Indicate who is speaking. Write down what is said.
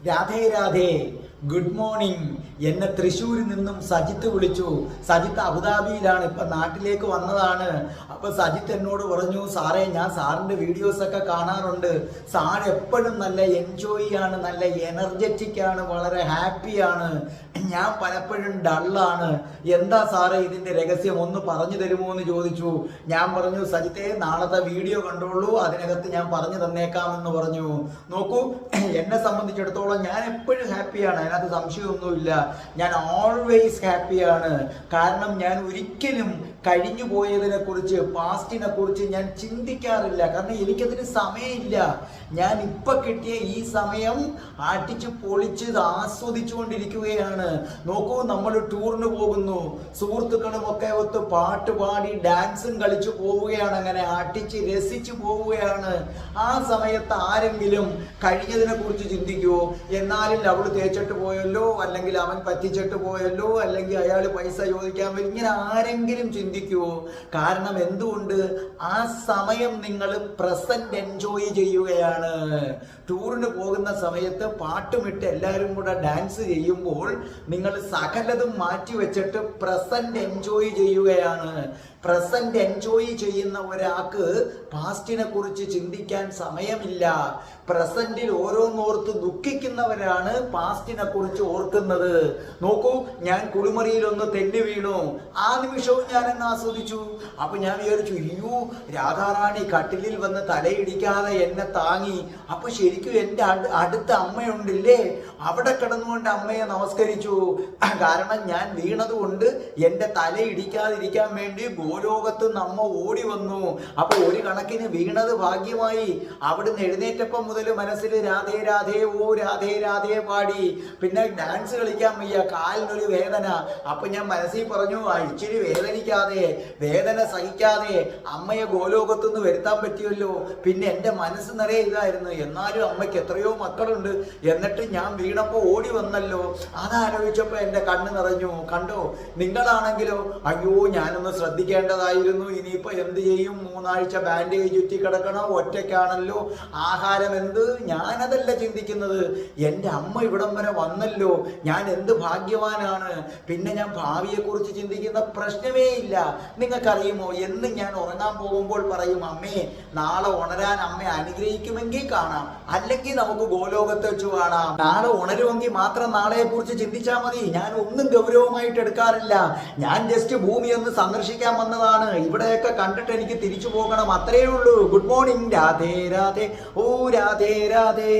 Speaker 1: Radhe Radhe, good morning. എന്നെ തൃശ്ശൂരിൽ നിന്നും സജിത്ത് വിളിച്ചു. സജിത്ത് അബുദാബിയിലാണ്, ഇപ്പൊ നാട്ടിലേക്ക് വന്നതാണ്. അപ്പൊ സജിത്ത് എന്നോട് പറഞ്ഞു, സാറേ ഞാൻ സാറിന്റെ വീഡിയോസ് ഒക്കെ കാണാറുണ്ട്, സാർ എപ്പോഴും നല്ല എൻജോയ് ആണ്, നല്ല എനർജറ്റിക് ആണ്, വളരെ ഹാപ്പിയാണ്. ഞാൻ പലപ്പോഴും ഡള്ളാണ്. എന്താ സാറേ ഇതിന്റെ രഹസ്യം, ഒന്ന് പറഞ്ഞു തരുമോ എന്ന് ചോദിച്ചു. ഞാൻ പറഞ്ഞു, സജിത്തെ നാളത്തെ വീഡിയോ കണ്ടോളൂ, അതിനകത്ത് ഞാൻ പറഞ്ഞു തന്നേക്കാമെന്ന് പറഞ്ഞു. നോക്കൂ, എന്നെ സംബന്ധിച്ചിടത്തോളം ഞാൻ എപ്പോഴും ഹാപ്പിയാണ്, അതിനകത്ത് സംശയമൊന്നുമില്ല. ഞാൻ ഓൾവേസ് ഹാപ്പിയാണ്. കാരണം ഞാൻ ഒരിക്കലും കഴിഞ്ഞു പോയതിനെ കുറിച്ച്, പാസ്റ്റിനെ കുറിച്ച് ഞാൻ ചിന്തിക്കാറില്ല. കാരണം എനിക്കതിന് സമയമില്ല. ഞാൻ ഇപ്പൊ കിട്ടിയ ഈ സമയം ആട്ടിച്ച് പൊളിച്ച് ആസ്വദിച്ചുകൊണ്ടിരിക്കുകയാണ്. നോക്കൂ, നമ്മൾ ടൂറിന് പോകുന്നു, സുഹൃത്തുക്കളും ഒക്കെ ഒത്ത് പാട്ട് പാടി ഡാൻസും കളിച്ചു പോവുകയാണ്, അങ്ങനെ ആട്ടിച്ച് രസിച്ചു പോവുകയാണ്. ആ സമയത്ത് ആരെങ്കിലും കഴിഞ്ഞതിനെ കുറിച്ച് ചിന്തിക്കുമോ? എന്നാലും അവൾ തേച്ചിട്ട് പോയല്ലോ, അല്ലെങ്കിൽ അവൻ പറ്റിച്ചിട്ട് പോയല്ലോ, അല്ലെങ്കിൽ അയാൾ പൈസ ചോദിക്കാൻ വരും, ഇങ്ങനെ ആരെങ്കിലും ചിന്തിക്കുമോ? കാരണം എന്തുകൊണ്ട്? ആ സമയം നിങ്ങൾ പ്രസന്റ് എൻജോയ് ചെയ്യുകയാണ്. ടൂറിന് പോകുന്ന സമയത്ത് പാട്ടുമിട്ട് എല്ലാവരും കൂടെ ഡാൻസ് ചെയ്യുമ്പോൾ നിങ്ങൾ സകലതും മാറ്റി വെച്ചിട്ട് പ്രസന്റ് എൻജോയ് ചെയ്യുകയാണ്. പ്രസന്റ് എൻജോയ് ചെയ്യുന്ന ഒരാൾക്ക് പാസ്റ്റിനെ കുറിച്ച് ചിന്തിക്കാൻ സമയമില്ല. പ്രസന്റിൽ ഓരോന്നോർത്ത് ദുഃഖിക്കുന്നവരാണ് പാസ്റ്റിനെ കുറിച്ച് ഓർക്കുന്നത്. നോക്കൂ, ഞാൻ കുളിമുറിയിൽ ഒന്ന് തെന്നി വീണു, ആ നിമിഷവും ഞാൻ അങ്ങ് ആസ്വദിച്ചു. അപ്പൊ ഞാൻ വിചാരിച്ചു, അയ്യോ രാധാറാണി കട്ടിലിൽ വന്ന് തലയിടിക്കാതെ എന്നെ താങ്ങി. അപ്പൊ ശരിക്കും എൻ്റെ അടുത്ത അമ്മയുണ്ടില്ലേ, അവിടെ കിടന്നുകൊണ്ട് അമ്മയെ നമസ്കരിച്ചു. കാരണം ഞാൻ വീണത് കൊണ്ട് എൻ്റെ തല ഇടിക്കാതിരിക്കാൻ വേണ്ടി ഗോലോകത്ത് നമ്മ ഓടി വന്നു. അപ്പൊ ഒരു കണക്കിന് വീണത് ഭാഗ്യമായി. അവിടുന്ന് എഴുന്നേറ്റപ്പം മുതൽ മനസ്സിൽ രാധേ രാധേ ഓ രാധേ രാധേ പാടി. പിന്നെ ഡാൻസ് കളിക്കാൻ വയ്യ, കാലിനൊരു വേദന. അപ്പൊ ഞാൻ മനസ്സിൽ പറഞ്ഞു, ഇച്ചിരി വേദനിക്കാതെ, വേദന സഹിക്കാതെ അമ്മയെ ഗോലോകത്തുനിന്ന് വരുത്താൻ പറ്റിയല്ലോ. പിന്നെ എൻ്റെ മനസ്സ് നിറയെ ഇതായിരുന്നു, എന്നാലും അമ്മയ്ക്ക് എത്രയോ മക്കളുണ്ട്, എന്നിട്ട് ഞാൻ വീണപ്പോ ഓടി വന്നല്ലോ. അതാലോചിച്ചപ്പോ എൻ്റെ കണ്ണ് നിറഞ്ഞു. കണ്ടോ, നിങ്ങളാണെങ്കിലോ, അയ്യോ ഞാനൊന്ന് ശ്രദ്ധിക്കേണ്ടതായിരുന്നു, ഇനിയിപ്പോ എന്ത് ചെയ്യും, 3 ആഴ്ച ബാൻഡേജ് ചുറ്റി കിടക്കണം, ഒറ്റയ്ക്കാണല്ലോ, ആഹാരം എന്ത്? ഞാനതല്ല ചിന്തിക്കുന്നത്, എൻ്റെ അമ്മ ഇവിടം വരെ വന്നല്ലോ, ഞാൻ എന്ത് ഭാഗ്യവാനാണ്. പിന്നെ ഞാൻ ഭാവിയെ കുറിച്ച് ചിന്തിക്കുന്ന പ്രശ്നമേ ഇല്ല. നിങ്ങൾക്കറിയുമോ, എന്ന് ഞാൻ ഉറങ്ങാൻ പോകുമ്പോൾ പറയും, അമ്മേ നാളെ ഉണരാൻ അമ്മ അനുഗ്രഹിക്കുമെങ്കിൽ കാണാം, അല്ലെങ്കിൽ നമുക്ക് ഗോലോകത്ത് വെച്ച് കാണാം. നാളെ ഉണരുമെങ്കിൽ മാത്രം നാളെയെ കുറിച്ച് ചിന്തിച്ചാൽ മതി. ഞാൻ ഒന്നും ഗൗരവമായിട്ട് എടുക്കാറില്ല. ഞാൻ ജസ്റ്റ് ഭൂമി ഒന്ന് സന്ദർശിക്കാൻ വന്നതാണ്. ഇവിടെയൊക്കെ കണ്ടിട്ട് എനിക്ക് തിരിച്ചു പോകണം, അത്രയേ ഉള്ളൂ. Good morning. രാധേ രാധേ ഓ രാധേ രാധേ.